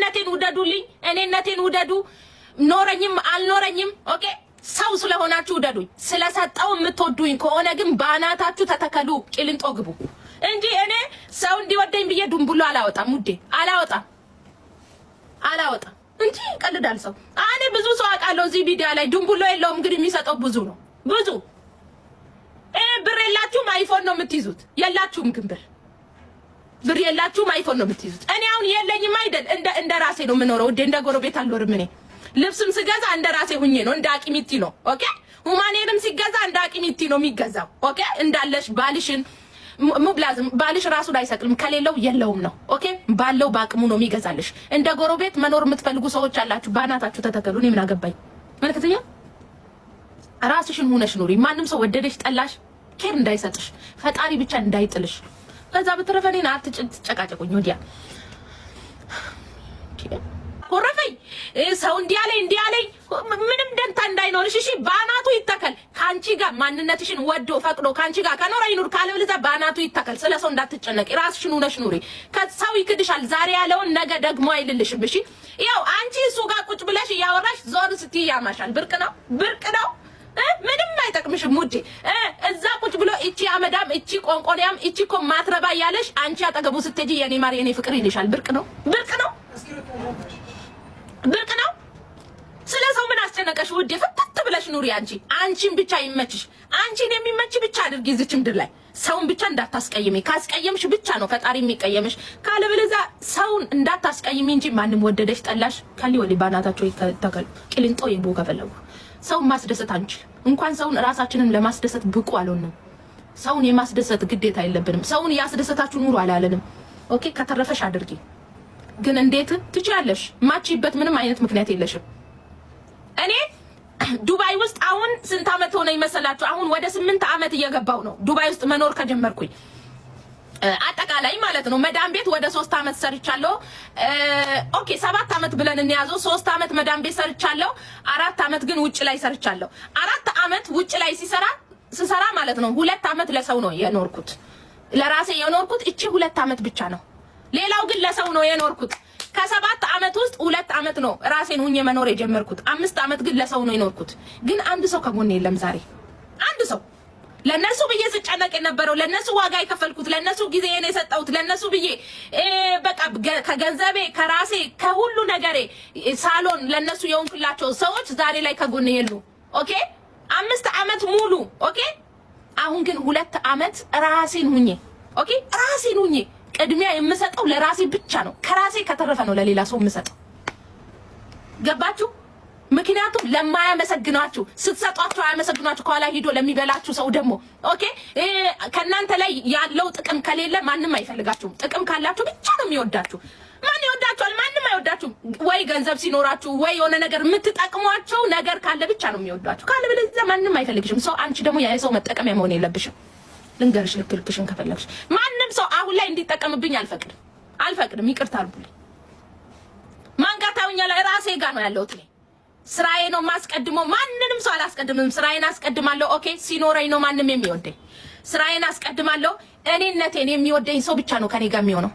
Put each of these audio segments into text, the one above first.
እኔነቴን ውደዱልኝ። እኔነቴን ውደዱ። ኖረኝም አልኖረኝም ኦኬ ሰው ስለሆናችሁ ውደዱኝ። ስለሰጠው የምትወዱኝ ከሆነ ግን ባናታችሁ ተተከሉ፣ ቂሊንጦ ግቡ እንጂ እኔ ሰው እንዲወደኝ ብዬ ዱምቡሎ አላወጣም። ውዴ አላወጣም እንጂ ቀልዳል ሰው። እኔ ብዙ ሰው አውቃለሁ እዚህ ሚዲያ ላይ ዱምቡሎ የለውም ግን የሚሰጠው ብዙ ነው። ብዙ ብር የላችሁም አይፎን ነው የምትይዙት። የላችሁም ግን ብር የላችሁም አይፎን ነው የምትይዙት። እኔ አሁን የለኝም አይደል እንደ ራሴ ነው የምኖረው ውዴ። እንደ ጎረቤት አልኖርም እኔ። ልብስም ስገዛ እንደ ራሴ ሁኜ ነው እንደ አቂሚቲ ነው ኦኬ። ሁማኔንም ሲገዛ እንደ አቂሚቲ ነው የሚገዛው ኦኬ። እንዳለሽ ባልሽን ሙብላዝም ባልሽ ራሱ አይሰቅልም ከሌለው የለውም ነው ኦኬ። ባለው ባቅሙ ነው የሚገዛልሽ። እንደ ጎረቤት መኖር የምትፈልጉ ሰዎች አላችሁ፣ ባናታችሁ ተተከሉ። እኔ ምን አገባኝ? መልከተኛ ራስሽን ሆነሽ ኑሪ። ማንም ሰው ወደደሽ ጠላሽ ኬር እንዳይሰጥሽ፣ ፈጣሪ ብቻ እንዳይጥልሽ። ከዛ በተረፈ እኔን አትጨቃጨቁኝ ወዲያ ኮረፈኝ ሰው እንዲያለኝ ምንም ደንታ እንዳይኖርሽ እሺ። ባናቱ ይተከል። ካንቺ ጋር ማንነትሽን ወዶ ፈቅዶ ካንቺ ጋር ከኖረ ይኑር፣ ካለበለዚያ ባናቱ ይተከል። ስለሰው እንዳትጨነቂ፣ ራስሽን ሆነሽ ኑሪ። ከሰው ይክድሻል። ዛሬ ያለውን ነገ ደግሞ አይልልሽም እሺ። ያው አንቺ እሱ ጋር ቁጭ ብለሽ እያወራሽ ዞር ስትይ ያማሻል። ብርቅ ነው ምንም አይጠቅምሽም ውዴ። እዛ ቁጭ ብሎ እቺ አመዳም እቺ ቆንቆንያም እቺ እኮ ማትረባ ያለሽ አንቺ አጠገቡ ስትሄጂ የኔ ማር የኔ ፍቅር ይልሻል። ብርቅ ነው። ስለሰው ምን አስጨነቀሽ ውዴ? ፍትት ብለሽ ኑሪ። አንቺን ብቻ ይመችሽ። አንቺን የሚመች ብቻ አድርጊ እዚች ምድር ላይ። ሰውን ብቻ እንዳታስቀይሚ። ካስቀየምሽ ብቻ ነው ፈጣሪ የሚቀየምሽ። ካለበለዚያ ሰውን እንዳታስቀይሚ እንጂ ማንም ወደደሽ ጠላሽ ከሊ ወዲ ባናታቸው ይተከሉ። ቂሊንጦ ይቦ ከፈለጉ ሰውን ማስደሰት አንችልም። እንኳን ሰውን ራሳችንን ለማስደሰት ብቁ አልሆንም። ሰውን የማስደሰት ግዴታ የለብንም። ሰውን ያስደሰታችሁ ኑሩ አላለንም ኦኬ። ከተረፈሽ አድርጊ። ግን እንዴት ትችያለሽ? ማቺበት ምንም አይነት ምክንያት የለሽም። እኔ ዱባይ ውስጥ አሁን ስንት አመት ሆነ ይመስላችሁ? አሁን ወደ 8 አመት እየገባው ነው ዱባይ ውስጥ መኖር ከጀመርኩኝ አጠቃላይ ማለት ነው። መዳም ቤት ወደ 3 አመት ሰርቻለሁ ኦኬ። 7 አመት ብለን እንያዘው። 3 አመት መዳም ቤት ሰርቻለሁ፣ 4 አመት ግን ውጭ ላይ ሰርቻለሁ። 4 አመት ውጭ ላይ ሲሰራ ማለት ነው 2 አመት ለሰው ነው የኖርኩት። ለራሴ የኖርኩት እቺ 2 አመት ብቻ ነው። ሌላው ግን ለሰው ነው የኖርኩት። ከ7 አመት ውስጥ 2 አመት ነው ራሴን ሁኜ መኖር የጀመርኩት። 5 አመት ግን ለሰው ነው የኖርኩት። ግን አንድ ሰው ከጎኔ የለም ዛሬ። አንድ ሰው ለነሱ ብዬ ስጨነቅ የነበረው፣ ለነሱ ዋጋ የከፈልኩት፣ ለነሱ ጊዜ የሰጠሁት፣ ለነሱ ብዬ በቃ ከገንዘቤ ከራሴ ከሁሉ ነገሬ ሳሎን ለነሱ የሆንኩላቸው ሰዎች ዛሬ ላይ ከጎኔ የሉ ኦኬ። 5 አመት ሙሉ ኦኬ። አሁን ግን 2 አመት ራሴን ሁኜ ኦኬ፣ ራሴን ሁኜ ቅድሚያ የምሰጠው ለራሴ ብቻ ነው። ከራሴ ከተረፈ ነው ለሌላ ሰው የምሰጠው። ገባችሁ? ምክንያቱም ለማያመሰግናችሁ ስትሰጧቸው አያመሰግናችሁ። ከኋላ ሂዶ ለሚበላችሁ ሰው ደግሞ ኦኬ ከናንተ ላይ ያለው ጥቅም ከሌለ ማንም አይፈልጋችሁም። ጥቅም ካላችሁ ብቻ ነው የሚወዳችሁ። ማን ይወዳችኋል? ማንም አይወዳችሁም። ወይ ገንዘብ ሲኖራችሁ ወይ የሆነ ነገር የምትጠቅሟቸው ነገር ካለ ብቻ ነው የሚወዷችሁ። ካለበለዚያ ማንም አይፈልግሽም። ሰው አንቺ ደግሞ የሰው መጠቀሚያ መሆን የለብሽም። ልንገርሽ ልክልክሽን ከፈለግሽ ማንም ሰው አሁን ላይ እንዲጠቀምብኝ አልፈቅድም። ይቅርታ አልኩልኝ። ማን ጋር ታውኛለህ? ራሴ ጋር ነው ያለሁት እኔ። ስራዬ ነው ማስቀድመው። ማንንም ሰው አላስቀድምም። ስራዬን አስቀድማለሁ ኦኬ። ሲኖረኝ ነው ማንም የሚወደኝ። ስራዬን አስቀድማለሁ። እኔነቴን የሚወደኝ ሰው ብቻ ነው ከኔ ጋር የሚሆነው።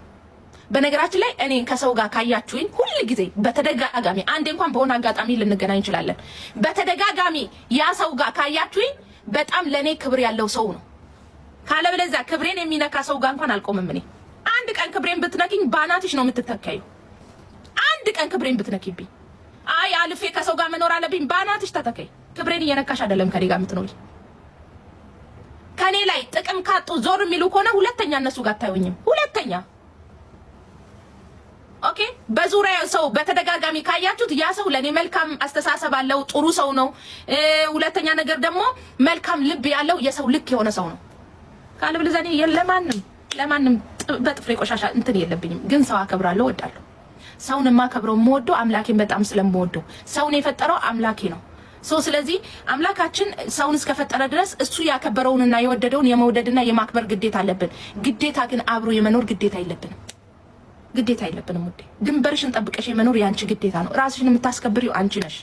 በነገራችን ላይ እኔን ከሰው ጋር ካያችሁኝ ሁሉ ጊዜ በተደጋጋሚ አንዴ እንኳን በሆነ አጋጣሚ ልንገናኝ እንችላለን። በተደጋጋሚ ያ ሰው ጋር ካያችሁኝ በጣም ለኔ ክብር ያለው ሰው ነው። ካለበለዚያ ክብሬን የሚነካ ሰው ጋር እንኳን አልቆምም እኔ። አንድ ቀን ክብሬን ብትነኪኝ ባናትሽ ነው የምትተካዩ። አንድ ቀን ክብሬን ብትነኪብኝ አይ አልፌ ከሰው ጋር መኖር አለብኝ ባናትሽ ተተከይ። ክብሬን እየነካሽ አይደለም ከኔ ጋር የምትኖሪ። ከኔ ላይ ጥቅም ካጡ ዞር የሚሉ ከሆነ ሁለተኛ እነሱ ጋር አታዩኝም። ሁለተኛ ኦኬ። በዙሪያው ሰው በተደጋጋሚ ካያችሁት ያ ሰው ለኔ መልካም አስተሳሰብ አለው፣ ጥሩ ሰው ነው። ሁለተኛ ነገር ደግሞ መልካም ልብ ያለው የሰው ልክ የሆነ ሰው ነው። ካለበለዚያ እኔ ለማንም በጥፍሬ ቆሻሻ እንትን የለብኝም። ግን ሰው አከብራለሁ፣ እወዳለሁ። ሰውን ማከብረው የምወደው አምላኬን በጣም ስለምወደው። ሰውን የፈጠረው አምላኬ ነው። ስለዚህ አምላካችን ሰውን እስከፈጠረ ድረስ እሱ ያከበረውንና የወደደውን የመውደድና የማክበር ግዴታ አለብን። ግዴታ ግን አብሮ የመኖር ግዴታ የለብንም ውዴ። ድንበርሽን ጠብቀሽ የመኖር ያንቺ ግዴታ ነው። ራስሽን የምታስከብሪው አንቺ ነሽ።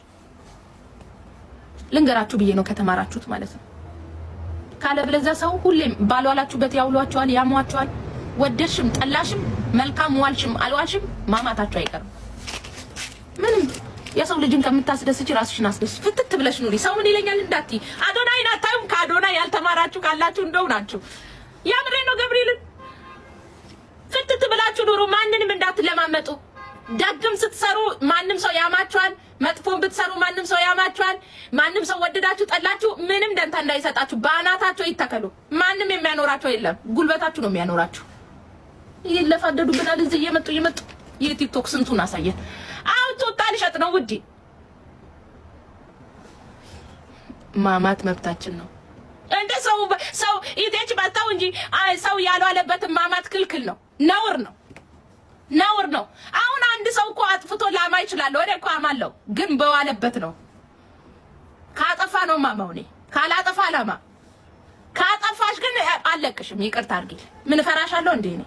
ልንገራችሁ ብዬ ነው ከተማራችሁት ማለት ነው። ካለበለዚያ ሰው ሁሌም ባልዋላችሁበት ያውሏችኋል፣ ያሟችኋል። ወደድሽም ጠላሽም መልካም ዋልሽም አልዋልሽም ማማታችሁ አይቀርም። ምንም የሰው ልጅን ከምታስደስች ራስሽን አስደስች። ፍትት ብለሽ ኑሪ። ሰው ምን ይለኛል እንዳትዪ። አዶናይን አታዩም? ከአዶናይ ያልተማራችሁ ካላችሁ እንደው ናችሁ። ያምሬ ነው ገብርኤልን። ፍትት ብላችሁ ኑሩ። ማንንም እንዳትለማመጡ። ደግም ስትሰሩ ማንም ሰው ያማችኋል። መጥፎን ብትሰሩ ማንም ሰው ያማችኋል። ማንም ሰው ወደዳችሁ ጠላችሁ ምንም ደንታ እንዳይሰጣችሁ በአናታቸው ይተከሉ። ማንም የሚያኖራቸው የለም። ጉልበታችሁ ነው የሚያኖራችሁ። ይለፋደዱብናል እዚህ እየመጡ የቲክቶክ ስንቱን አሳየን። አሁን ቱታ ልሸጥ ነው ውዴ። ማማት መብታችን ነው። እንደ ሰው ኢቴች ባታው እንጂ ሰው ያልዋለበትን ማማት ክልክል ነው። ነውር ነው። አሁን አንድ ሰው እኮ አጥፍቶ ላማ ይችላል። ወደ እኮ አማለው ግን በዋለበት ነው። ካጠፋ ነው ማማው። እኔ ካላጠፋ ላማ። ካጠፋሽ ግን አለቅሽም። ይቅርታ አድርጊ። ምን ፈራሻለሁ እንዴ? እኔ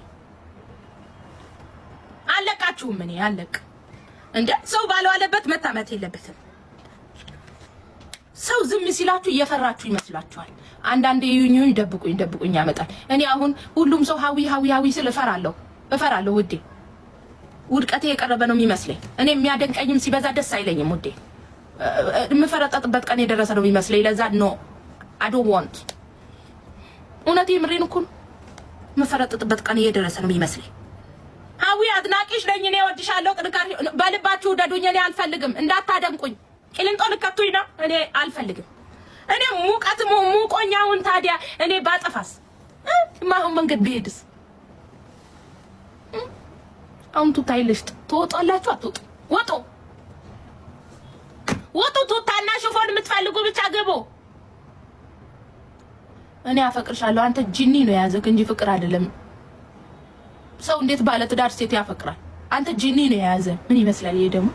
አለቃችሁም። እኔ አለቅ እንደ ሰው ባልዋለበት መታመት የለበትም። ሰው ዝም ሲላችሁ እየፈራችሁ ይመስላችኋል። አንዳንዴ ይዩኝ ደብቁኝ ያመጣል። እኔ አሁን ሁሉም ሰው ሀዊ ስል እፈራለሁ ውዴ። ውድቀቴ የቀረበ ነው የሚመስለኝ። እኔ የሚያደንቀኝም ሲበዛ ደስ አይለኝም ውዴ። የምፈረጠጥበት ቀን የደረሰ ነው የሚመስለኝ። ለዛ ኖ አይ ዶንት ዋንት። እውነቴ ምሬን እኮ ነው። የምፈረጠጥበት ቀን እየደረሰ ነው የሚመስለኝ። ሀዊ አድናቂሽ ነኝ እኔ። እወድሻለሁ። ጥንካሬ በልባችሁ ውደዱኝ። እኔ አልፈልግም እንዳታደንቁኝ። ቂሊንጦ ልከቱኝ ነው። እኔ አልፈልግም። እኔ ሙቀት ሙቆኛውን ታዲያ እኔ ባጠፋስ ማሁን መንገድ ብሄድስ? አሁን ቱታ ይልሽ ትወጣላችሁ። አትወጡ። ወጡ። ቱታና ሽፎን የምትፈልጉ ብቻ ግቡ። እኔ አፈቅርሻለሁ። አንተ ጂኒ ነው የያዘክ እንጂ ፍቅር አይደለም። ሰው እንዴት ባለትዳር ሴት ያፈቅራል? አንተ ጂኒ ነው የያዘ። ምን ይመስላል ይሄ ደግሞ?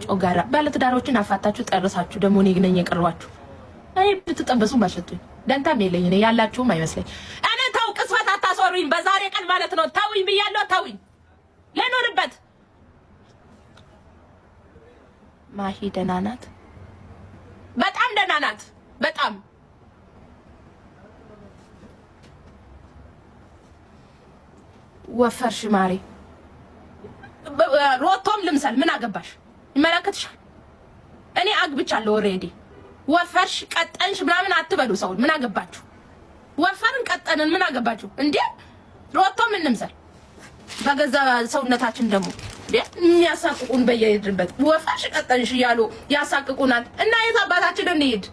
ጮጋራ ባለትዳሮችን አፋታችሁ ጠርሳችሁ ደግሞ እኔ ነኝ የቀረዋችሁ። እኔ ብትጠበሱ ማሸቱኝ ደንታም የለኝ። እኔ ያላችሁም አይመስለኝ። እኔ ተው ቅስፈት አታስወሩኝ። በዛሬ ቀን ማለት ነው። ተውኝ ብያለሁ። ተውኝ ለኖርበት። ማሂ ደህና ናት። በጣም ደህና ናት። በጣም ወፈርሽ ማሪ። ሮቶም ልምሰል ምን አገባሽ? ይመለከትሻል። እኔ አግብቻለሁ ኦሬዲ። ወፈርሽ ቀጠንሽ ምናምን አትበሉ። ሰው ምን አገባችሁ? ወፈርን ቀጠንን ምን አገባችሁ እንዴ? ሮቶም እንምሰል በገዛ ሰውነታችን ደግሞ የሚያሳቅቁን በየሄድንበት ወፈርሽ ቀጠንሽ እያሉ ያሳቅቁናል። እና የት አባታችን እንሂድ?